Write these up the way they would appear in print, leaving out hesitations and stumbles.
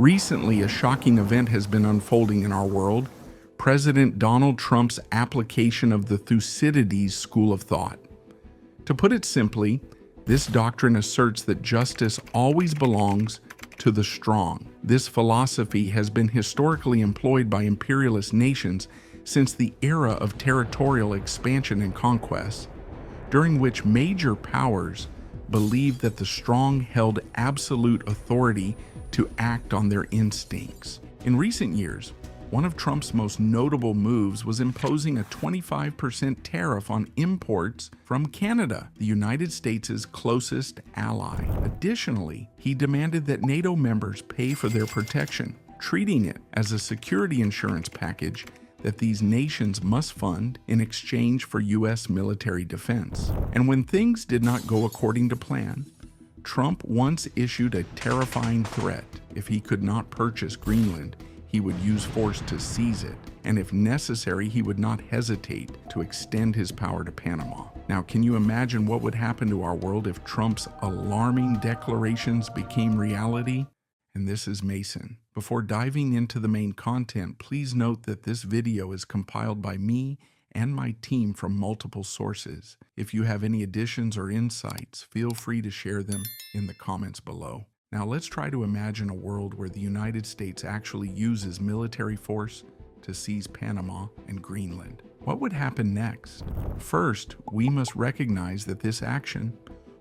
Recently, a shocking event has been unfolding in our world: President Donald Trump's application of the Thucydides school of thought. To put it simply, this doctrine asserts that justice always belongs to the strong. This philosophy has been historically employed by imperialist nations since the era of territorial expansion and conquest, during which major powers believed that the strong held absolute authority to act on their instincts. In recent years, one of Trump's most notable moves was imposing a 25% tariff on imports from Canada, the United States' closest ally. Additionally, he demanded that NATO members pay for their protection, treating it as a security insurance package that these nations must fund in exchange for U.S. military defense. And when things did not go according to plan, Trump once issued a terrifying threat: if he could not purchase Greenland, he would use force to seize it, and if necessary, he would not hesitate to extend his power to Panama. Now, can you imagine what would happen to our world if Trump's alarming declarations became reality? And this is Mason. Before diving into the main content, please note that this video is compiled by me and my team from multiple sources. If you have any additions or insights, feel free to share them in the comments below. Now let's try to imagine a world where the United States actually uses military force to seize Panama and Greenland. What would happen next? First, we must recognize that this action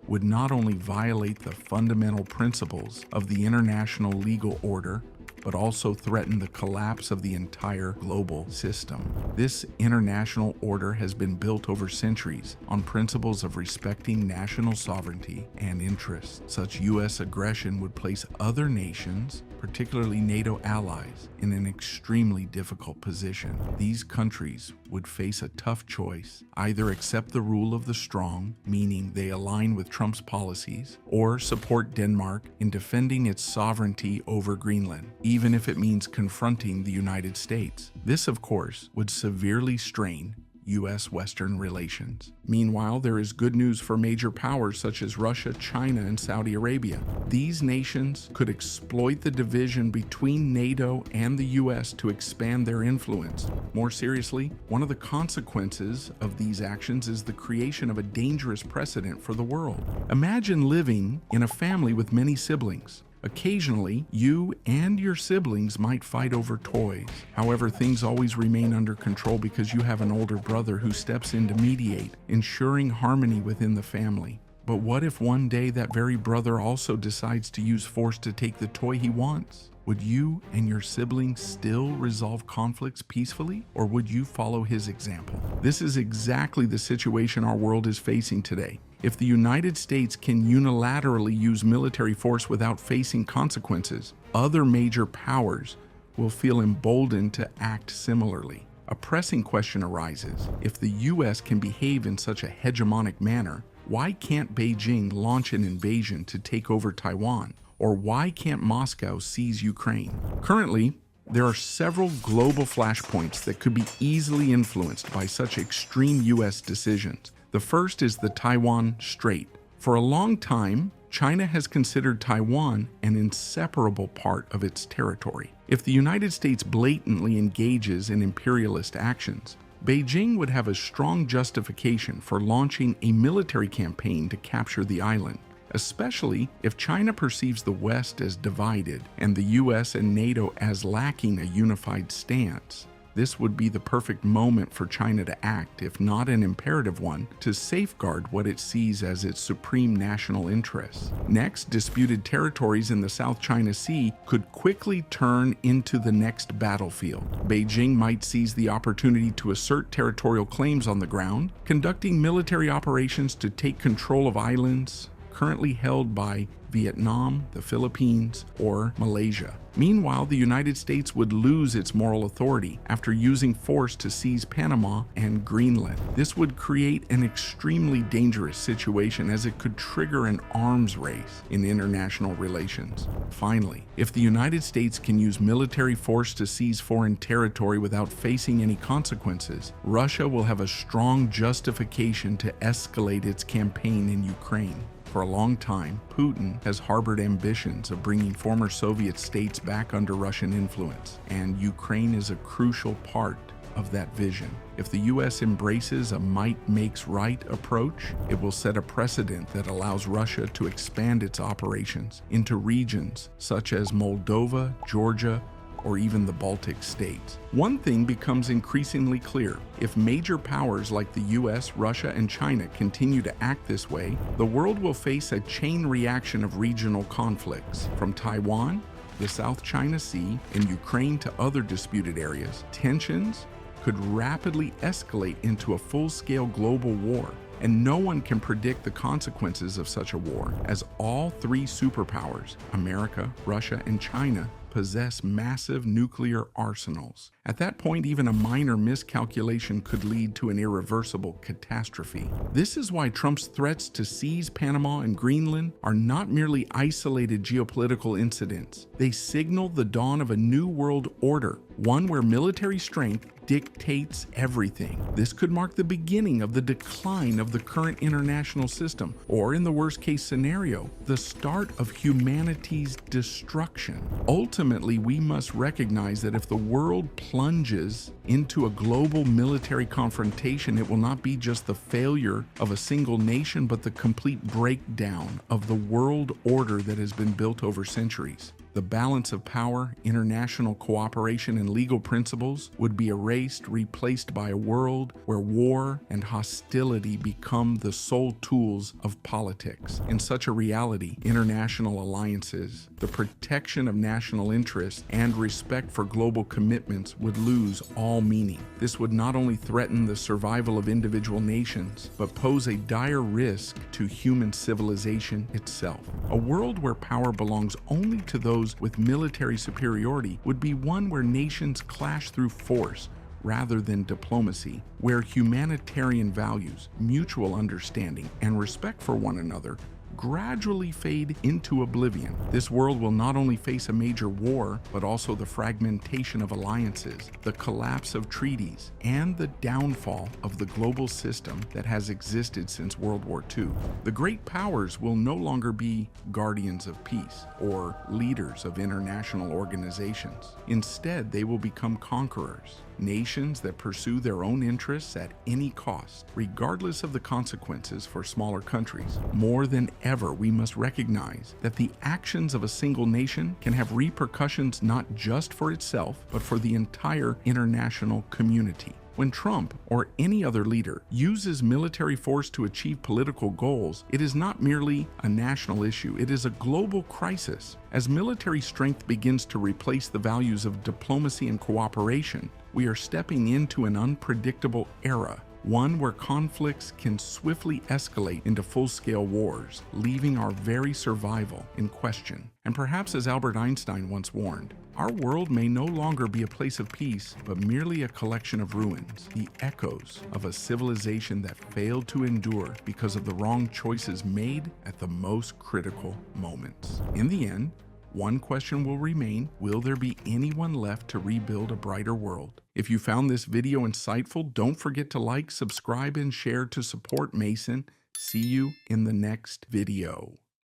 would not only violate the fundamental principles of the international legal order, but also threaten the collapse of the entire global system. This international order has been built over centuries on principles of respecting national sovereignty and interests. Such U.S. aggression would place other nations, particularly NATO allies, in an extremely difficult position. These countries would face a tough choice: either accept the rule of the strong, meaning they align with Trump's policies, or support Denmark in defending its sovereignty over Greenland, even if it means confronting the United States. This, of course, would severely strain U.S.-Western relations. Meanwhile, there is good news for major powers such as Russia, China, and Saudi Arabia. These nations could exploit the division between NATO and the U.S. to expand their influence. More seriously, one of the consequences of these actions is the creation of a dangerous precedent for the world. Imagine living in a family with many siblings. Occasionally, you and your siblings might fight over toys. However, things always remain under control because you have an older brother who steps in to mediate, ensuring harmony within the family. But what if one day that very brother also decides to use force to take the toy he wants? Would you and your siblings still resolve conflicts peacefully, or would you follow his example? This is exactly the situation our world is facing today. If the United States can unilaterally use military force without facing consequences, other major powers will feel emboldened to act similarly. A pressing question arises: if the U.S. can behave in such a hegemonic manner, why can't Beijing launch an invasion to take over Taiwan? Or why can't Moscow seize Ukraine? Currently, there are several global flashpoints that could be easily influenced by such extreme U.S. decisions. The first is the Taiwan Strait. For a long time, China has considered Taiwan an inseparable part of its territory. If the United States blatantly engages in imperialist actions, Beijing would have a strong justification for launching a military campaign to capture the island, especially if China perceives the West as divided and the US and NATO as lacking a unified stance. This would be the perfect moment for China to act, if not an imperative one, to safeguard what it sees as its supreme national interests. Next, disputed territories in the South China Sea could quickly turn into the next battlefield. Beijing might seize the opportunity to assert territorial claims on the ground, conducting military operations to take control of islands currently held by Vietnam, the Philippines, or Malaysia. Meanwhile, the United States would lose its moral authority after using force to seize Panama and Greenland. This would create an extremely dangerous situation, as it could trigger an arms race in international relations. Finally, if the United States can use military force to seize foreign territory without facing any consequences, Russia will have a strong justification to escalate its campaign in Ukraine. For a long time, Putin has harbored ambitions of bringing former Soviet states back under Russian influence, and Ukraine is a crucial part of that vision. If the U.S. embraces a might makes right approach, it will set a precedent that allows Russia to expand its operations into regions such as Moldova, Georgia, or even the Baltic states. One thing becomes increasingly clear. If major powers like the US, Russia, and China continue to act this way, the world will face a chain reaction of regional conflicts. From Taiwan, the South China Sea, and Ukraine to other disputed areas, tensions could rapidly escalate into a full-scale global war. And no one can predict the consequences of such a war, as all three superpowers, America, Russia, and China, possess massive nuclear arsenals. At that point, even a minor miscalculation could lead to an irreversible catastrophe. This is why Trump's threats to seize Panama and Greenland are not merely isolated geopolitical incidents. They signal the dawn of a new world order, one where military strength dictates everything. This could mark the beginning of the decline of the current international system, or in the worst-case scenario, the start of humanity's destruction. Ultimately, we must recognize that if the world plunges into a global military confrontation, it will not be just the failure of a single nation, but the complete breakdown of the world order that has been built over centuries. The balance of power, international cooperation, and legal principles would be erased, replaced by a world where war and hostility become the sole tools of politics. In such a reality, international alliances, the protection of national interests, and respect for global commitments would lose all meaning. This would not only threaten the survival of individual nations, but pose a dire risk to human civilization itself. A world where power belongs only to those with military superiority would be one where nations clash through force rather than diplomacy, where humanitarian values, mutual understanding, and respect for one another gradually fade into oblivion. This world will not only face a major war, but also the fragmentation of alliances, the collapse of treaties, and the downfall of the global system that has existed since World War II. The great powers will no longer be guardians of peace or leaders of international organizations. Instead, they will become conquerors, nations that pursue their own interests at any cost, regardless of the consequences for smaller countries. More than ever, we must recognize that the actions of a single nation can have repercussions not just for itself, but for the entire international community. When Trump or any other leader uses military force to achieve political goals, it is not merely a national issue, it is a global crisis. As military strength begins to replace the values of diplomacy and cooperation, we are stepping into an unpredictable era, one where conflicts can swiftly escalate into full-scale wars, leaving our very survival in question. And perhaps as Albert Einstein once warned, our world may no longer be a place of peace, but merely a collection of ruins, the echoes of a civilization that failed to endure because of the wrong choices made at the most critical moments. In the end, one question will remain: will there be anyone left to rebuild a brighter world? If you found this video insightful, don't forget to like, subscribe, and share to support Mason. See you in the next video.